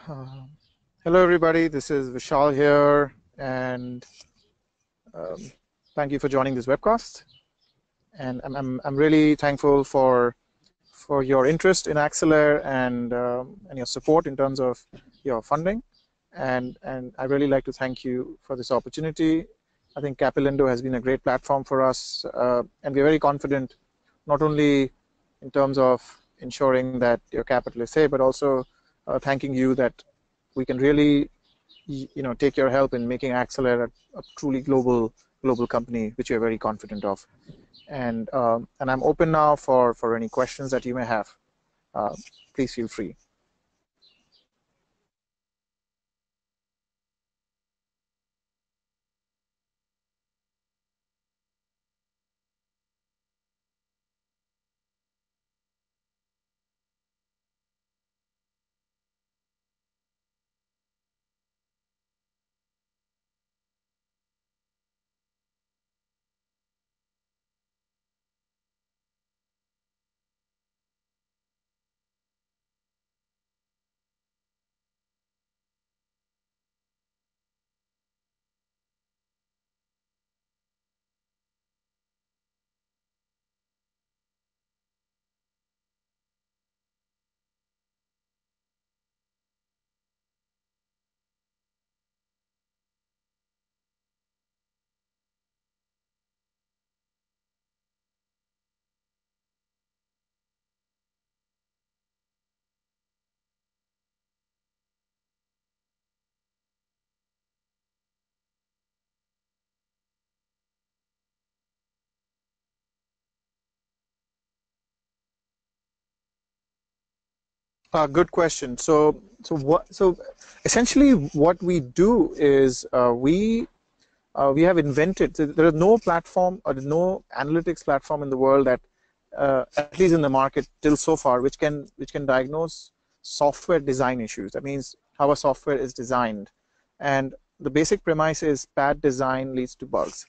Uh, Hello, everybody. This is Vishal here, and um, thank you for joining this webcast. And I'm really thankful for your interest in Acellere and your support in terms of your funding. And I really like to thank you for this opportunity. I think Capilendo has been a great platform for us, and we're very confident, not only in terms of ensuring that your capital is safe, but also thanking you that we can really, take your help in making Acellere a truly global company, which we're very confident of. And I'm open now for any questions that you may have. Please feel free. Good question. So essentially what we do is we have invented. So there is no platform or no analytics platform in the world that, at least in the market till so far, which can diagnose software design issues. That means how a software is designed, and the basic premise is bad design leads to bugs.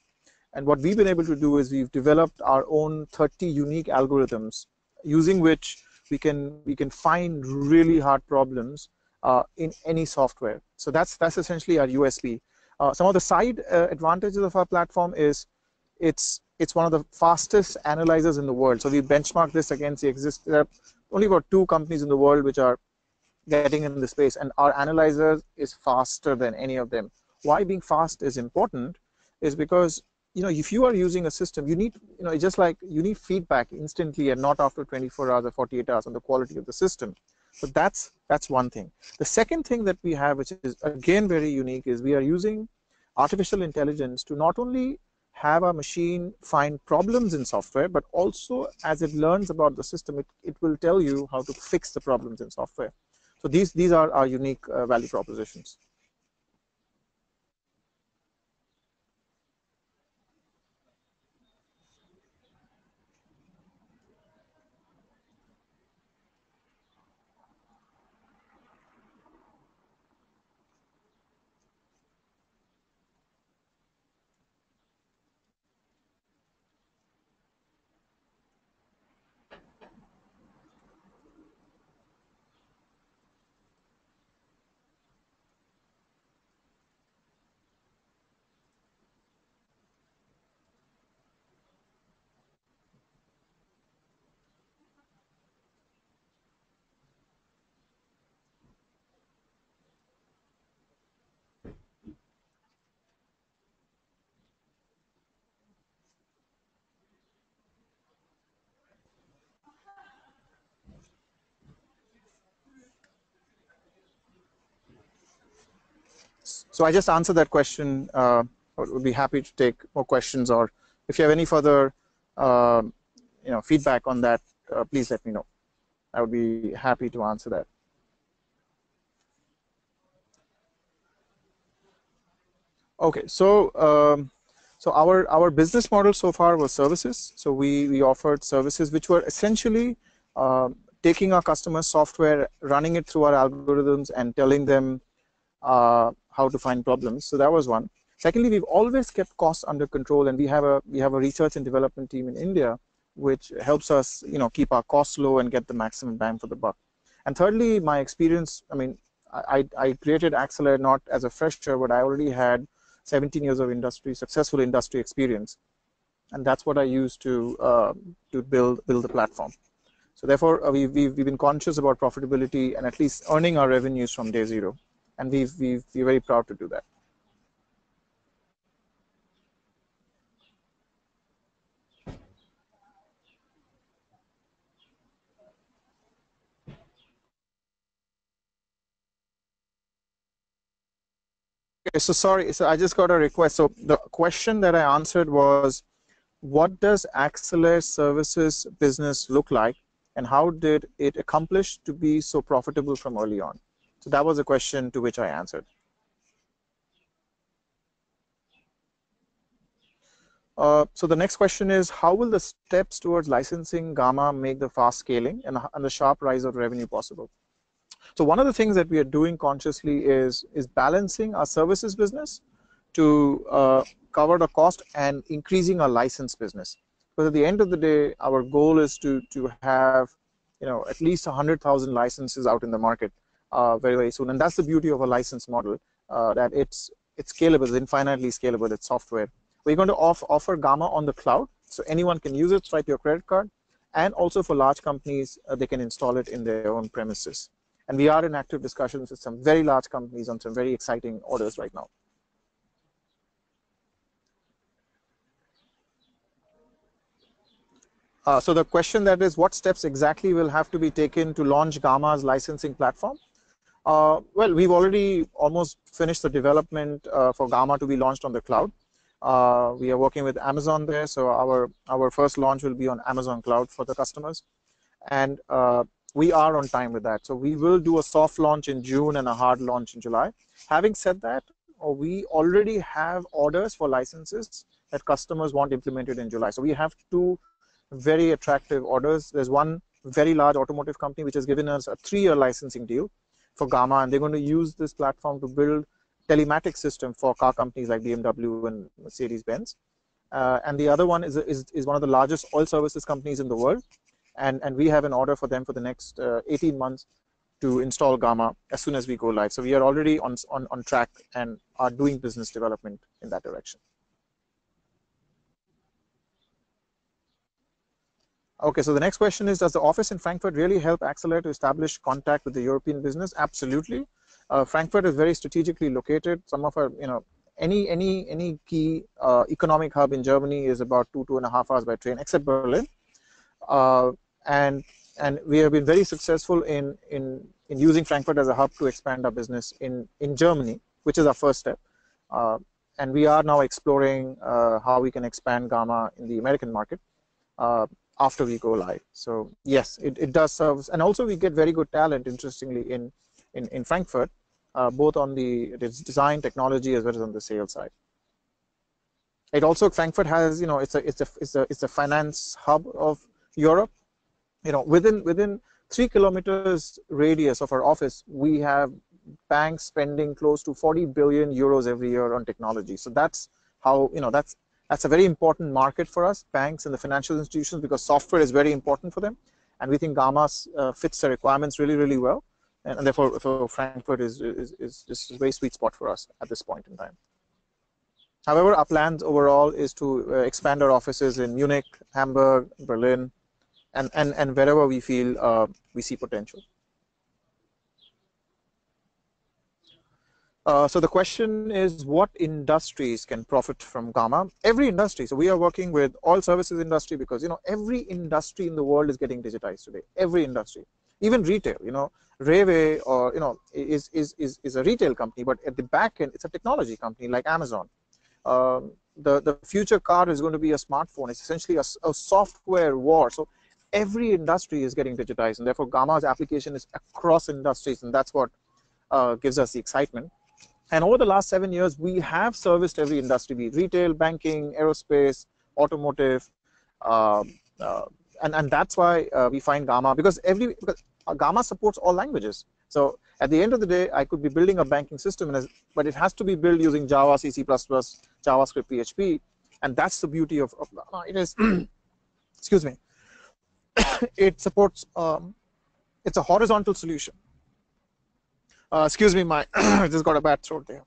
And what we've been able to do is we've developed our own 30 unique algorithms using which we can find really hard problems in any software. So that's essentially our USP. Some of the side advantages of our platform is it's one of the fastest analyzers in the world. So we benchmark this against there are only about 2 companies in the world which are getting in the space, and our analyzer is faster than any of them. Why being fast is important is because if you are using a system, you need, it's just like you need feedback instantly and not after 24 hours or 48 hours on the quality of the system. So that's one thing. The second thing that we have, which is again very unique, is we are using artificial intelligence to not only have our machine find problems in software, but also as it learns about the system, it will tell you how to fix the problems in software. So these are our unique value propositions. So I just answered that question. I would be happy to take more questions, or if you have any further feedback on that, please let me know. I would be happy to answer that. Okay, so our business model so far was services. So we offered services which were essentially taking our customer software, running it through our algorithms, and telling them how to find problems. So that was one. Secondly, we've always kept costs under control, and we have a research and development team in India which helps us keep our costs low and get the maximum bang for the buck. And thirdly, my experience, I mean, I created Acellere not as a fresher, but I already had 17 years of successful industry experience, and that's what I used to build the platform. So therefore, we've been conscious about profitability and at least earning our revenues from day zero, and we're very proud to do that. Okay, so sorry, so I just got a request. So the question that I answered was, what does Acellere services business look like, and how did it accomplish to be so profitable from early on? So that was a question to which I answered. So the next question is, how will the steps towards licensing Gamma make the fast scaling and the sharp rise of revenue possible? So one of the things that we are doing consciously is balancing our services business to cover the cost and increasing our license business. Because at the end of the day, our goal is to have at least 100,000 licenses out in the market very soon, and that's the beauty of a license model, that it's scalable, it's infinitely scalable. It's software. We're going to offer Gamma on the cloud, so anyone can use it, swipe your credit card, and also for large companies, they can install it in their own premises. And we are in active discussions with some very large companies on some very exciting orders right now. So the question that is, what steps exactly will have to be taken to launch Gamma's licensing platform? Well, we've already almost finished the development for Gamma to be launched on the cloud. We are working with Amazon there, so our first launch will be on Amazon Cloud for the customers, and we are on time with that. So we will do a soft launch in June and a hard launch in July. Having said that, we already have orders for licenses that customers want implemented in July. So we have two very attractive orders. There's one very large automotive company which has given us a 3-year licensing deal for Gamma, and they're going to use this platform to build telematics system for car companies like BMW and Mercedes-Benz. And the other one is one of the largest oil services companies in the world, and we have an order for them for the next 18 months to install Gamma as soon as we go live. So we are already on track and are doing business development in that direction. Okay, so the next question is, does the office in Frankfurt really help Acellere to establish contact with the European business? Absolutely. Frankfurt is very strategically located. Some of our, any key economic hub in Germany is about 2.5 hours by train, except Berlin. And we have been very successful in using Frankfurt as a hub to expand our business in Germany, which is our first step. And we are now exploring how we can expand Gamma in the American market after we go live. So yes, it does serve, and also we get very good talent, interestingly, in Frankfurt, both on the design, technology, as well as on the sales side. It also, Frankfurt has, it's a finance hub of Europe. Within 3 kilometers radius of our office, we have banks spending close to 40 billion euros every year on technology. So that's how, that's a very important market for us, banks and the financial institutions, because software is very important for them, and we think Gamma fits the requirements really, really well, and therefore Frankfurt is just a very sweet spot for us at this point in time. However, our plans overall is to expand our offices in Munich, Hamburg, Berlin, and wherever we feel we see potential. So the question is, what industries can profit from Gamma? Every industry. So we are working with oil services industry, because every industry in the world is getting digitized today. Every industry, even retail. Railway or is a retail company, but at the back end, it's a technology company like Amazon. The future car is going to be a smartphone. It's essentially a software war. So every industry is getting digitized, and therefore Gamma's application is across industries, and that's what gives us the excitement. And over the last 7 years, we have serviced every industry, be it retail, banking, aerospace, automotive, and that's why we find Gamma, because Gamma supports all languages. So at the end of the day, I could be building a banking system, but it has to be built using Java, C++, JavaScript, PHP, and that's the beauty of it is. Excuse me. It supports. It's a horizontal solution. Excuse me, my I just got a bad throat there.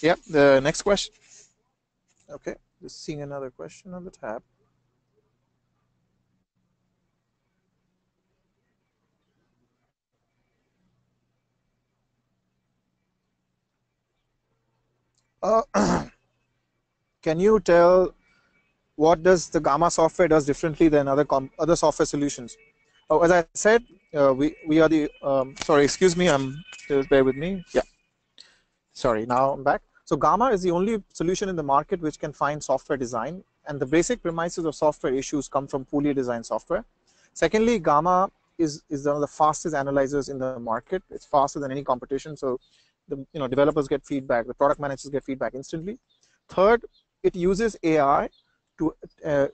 Yep, the next question. Okay, just seeing another question on the tab. Can you tell what does the Gamma software does differently than other software solutions? Oh, as I said, we are the sorry, excuse me, just bear with me. Yeah, sorry, now I'm back. So Gamma is the only solution in the market which can find software design, and the basic premises of software issues come from poorly designed software. Secondly, Gamma is one of the fastest analyzers in the market. It's faster than any competition, so the developers get feedback, the product managers get feedback instantly. Third, it uses AI to it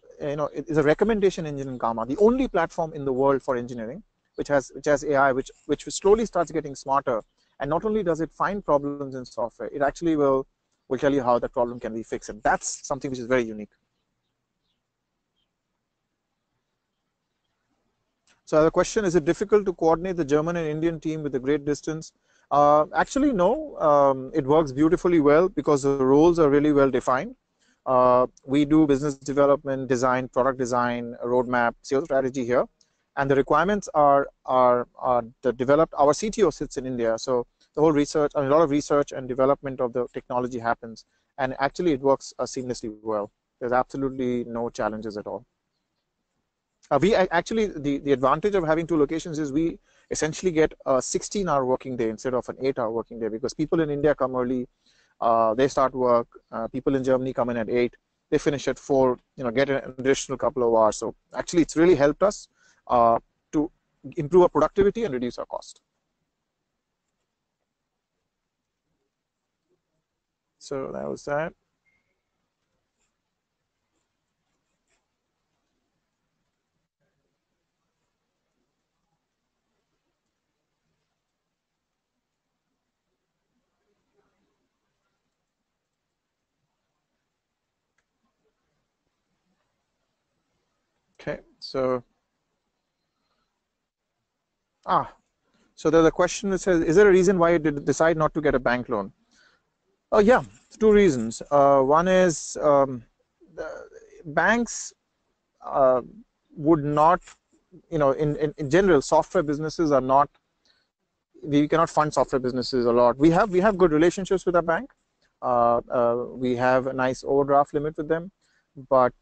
is a recommendation engine in Gamma, the only platform in the world for engineering which has AI, which slowly starts getting smarter. And not only does it find problems in software, it actually will tell you how that problem can be fixed, and that's something which is very unique. So the question, is it difficult to coordinate the German and Indian team with a great distance? Actually, no. It works beautifully well because the roles are really well defined. We do business development, design, product design, roadmap, sales strategy here, and the requirements are developed. Our CTO sits in India, so the whole research, a lot of research and development of the technology happens, and actually it works seamlessly well. There's absolutely no challenges at all. We actually, the advantage of having two locations is we essentially get a 16-hour working day instead of an 8-hour working day, because people in India come early, they start work. People in Germany come in at 8, they finish at 4. Get an additional couple of hours. So actually, it's really helped us to improve our productivity and reduce our cost. So that was that. Okay, so so there's a question that says, is there a reason why you decide not to get a bank loan? Oh yeah, 2 reasons. One is banks would not, in general, software businesses are not. We cannot fund software businesses a lot. We have good relationships with our bank. We have a nice overdraft limit with them, but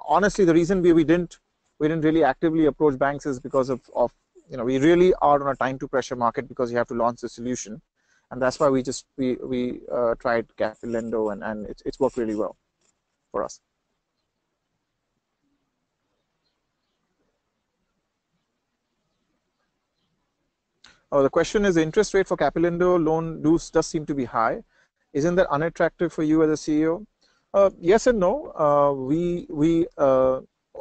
honestly, the reason we didn't really actively approach banks is because of we really are on a time to pressure market, because you have to launch the solution, and that's why we tried Capilendo, and it's worked really well for us. The question is, the interest rate for Capilendo loan does seem to be high. Isn't that unattractive for you as a CEO? Yes and no.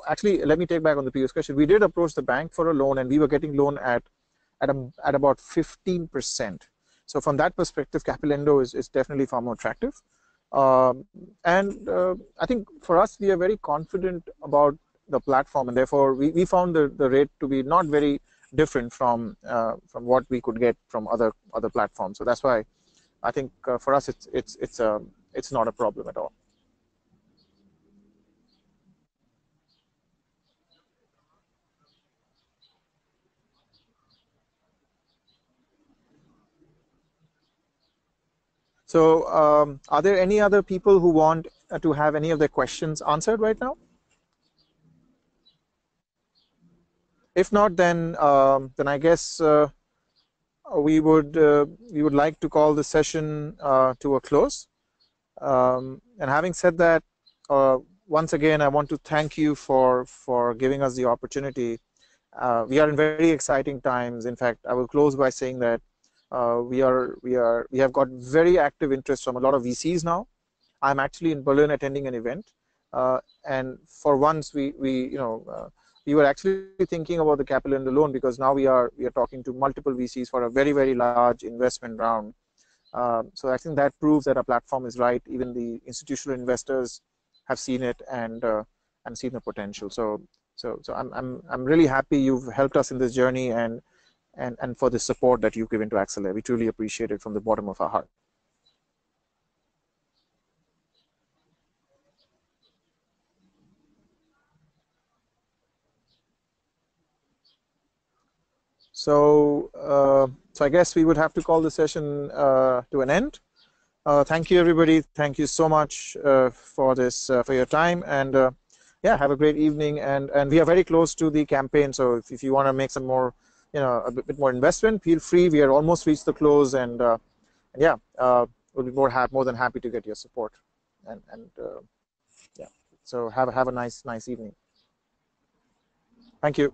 Actually, let me take back on the previous question. We did approach the bank for a loan, and we were getting loan at about 15%. So from that perspective, Capilendo is definitely far more attractive. And I think for us, we are very confident about the platform, and therefore we found the rate to be not very different from what we could get from other platforms. So that's why I think for us it's not a problem at all. So are there any other people who want to have any of their questions answered right now? If not, then I guess we would like to call the session to a close. And having said that, once again, I want to thank you for giving us the opportunity. We are in very exciting times. In fact, I will close by saying that we have got very active interest from a lot of VCs now. I'm actually in Berlin attending an event, and for once we were actually thinking about the Capilendo loan, because now we are talking to multiple VCs for a very large investment round. So I think that proves that our platform is right. Even the institutional investors have seen it and seen the potential. So I'm really happy you've helped us in this journey, and and for the support that you've given to Acellere. We truly appreciate it from the bottom of our heart. So I guess we would have to call the session to an end. Thank you, everybody. Thank you so much for this, for your time, and yeah, have a great evening. And we are very close to the campaign, so if you want to make some more, a bit more investment, feel free. We are almost reached the close, and yeah, we'll be more than happy to get your support. And yeah, so have a nice evening. Thank you.